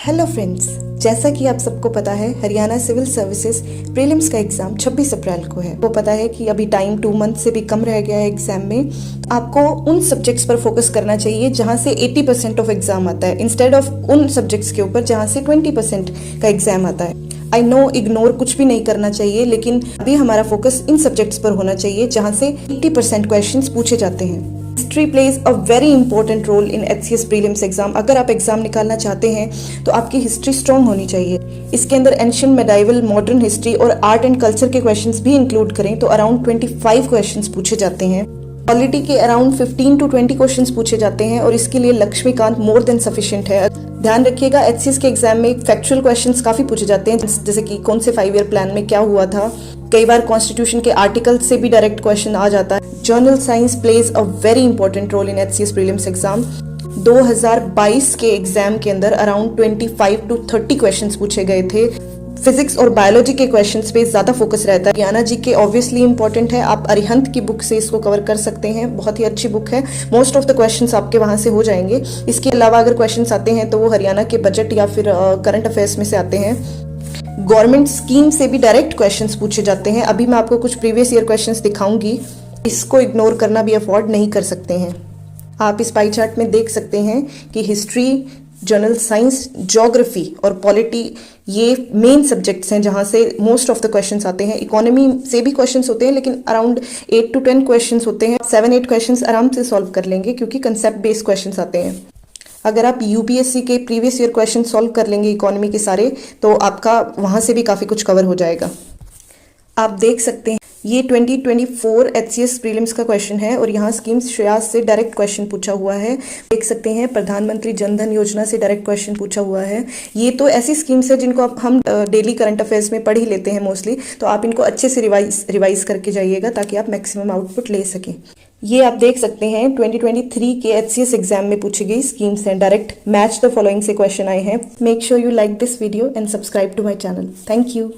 Hello friends, जैसा कि आप सबको पता है हरियाणा सिविल सर्विसेज प्रीलिम्स का एग्जाम 26 अप्रैल को है। वो पता है कि अभी टाइम 2 मंथ से भी कम रह गया है एग्जाम में। आपको उन सब्जेक्ट्स पर फोकस करना चाहिए जहां से 80% ऑफ एग्जाम आता है, इंस्टेड ऑफ उन सब्जेक्ट्स के ऊपर जहां से 20% का एग्जाम आता है। आई नो इग्नोर कुछ भी नहीं करना चाहिए, लेकिन अभी हमारा फोकस इन सब्जेक्ट्स पर होना चाहिए जहां से 80% क्वेश्चंस पूछे जाते हैं। History plays a very important role in HCS prelims exam. अगर आप एग्जाम निकालना चाहते हैं तो आपकी हिस्ट्री स्ट्रांग होनी चाहिए। इसके अंदर एंशिएंट, मेडाइवल, मॉडर्न हिस्ट्री और आर्ट एंड कल्चर के क्वेश्चंस भी इंक्लूड करें तो अराउंड 25 क्वेश्चंस पूछे जाते हैं। पॉलिटी के अराउंड 15 to 20 क्वेश्चंस पूछे जाते हैं और इसके लिए लक्ष्मीकांत मोर देन सफिशिएंट है। ध्यान रखिएगा, HCS के एग्जाम में फैक्चुअल क्वेश्चंस काफी पूछे जाते हैं, जैसे कि कौन से 5 ईयर प्लान में क्या हुआ था। कई बार कॉन्स्टिट्यूशन के आर्टिकल से भी डायरेक्ट क्वेश्चन आ जाता है। General science plays a very important role in HCS prelims exam. 2022 के एग्जाम के अंदर अराउंड 25 to 30 क्वेश्चंस पूछे गए थे। फिजिक्स और बायोलॉजी के क्वेश्चंस पे ज्यादा फोकस रहता है। हरियाणा जी के ऑब्वियसली इंपॉर्टेंट है, आप अरिहंत की बुक से इसको कवर कर सकते हैं, बहुत ही अच्छी बुक है। मोस्ट ऑफ द क्वेश्चंस आपके वहां से हो जाएंगे। इसके अलावा अगर क्वेश्चंस आते हैं तो वो हरियाणा के बजट या फिर करंट अफेयर्स में से आते हैं। गवर्नमेंट स्कीम से भी डायरेक्ट क्वेश्चंस पूछे जाते हैं। अभी मैं आपको कुछ प्रीवियस ईयर क्वेश्चंस दिखाऊंगी, इसको इग्नोर करना भी अफोर्ड नहीं कर सकते हैं। आप इस पाई चार्ट में देख सकते हैं कि हिस्ट्री, जनरल साइंस, ज्योग्राफी और पॉलिटी ये मेन सब्जेक्ट्स हैं जहां से मोस्ट ऑफ द क्वेश्चंस आते हैं। इकोनॉमी से भी क्वेश्चंस होते हैं, लेकिन अराउंड 8 to 10 क्वेश्चंस होते हैं। 7-8 क्वेश्चंस आराम से सॉल्व कर लेंगे क्योंकि कंसेप्ट बेस्ड क्वेश्चंस आते हैं। अगर आप UPSC के प्रीवियस ईयर क्वेश्चन सॉल्व कर लेंगे इकोनॉमी के सारे, तो आपका वहां से भी काफी कुछ कवर हो जाएगा। आप देख सकते हैं ये 2024 HCS प्रीलिम्स का क्वेश्चन है और यहाँ स्कीम्स श्रेयास से डायरेक्ट क्वेश्चन पूछा हुआ है। देख सकते हैं प्रधानमंत्री जन धन योजना से डायरेक्ट क्वेश्चन पूछा हुआ है। ये तो ऐसी स्कीम्स है जिनको हम डेली करंट अफेयर्स में पढ़ ही लेते हैं मोस्टली, तो आप इनको अच्छे से रिवाइज करके जाइएगा ताकि आप मैक्सिमम आउटपुट ले सकें। ये आप देख सकते हैं 2023 के HCS एग्जाम में पूछी गई स्कीम्स हैं। डायरेक्ट मैच द फॉलोइंग से क्वेश्चन आए हैं। Make sure you like this video and subscribe to my channel. Thank you.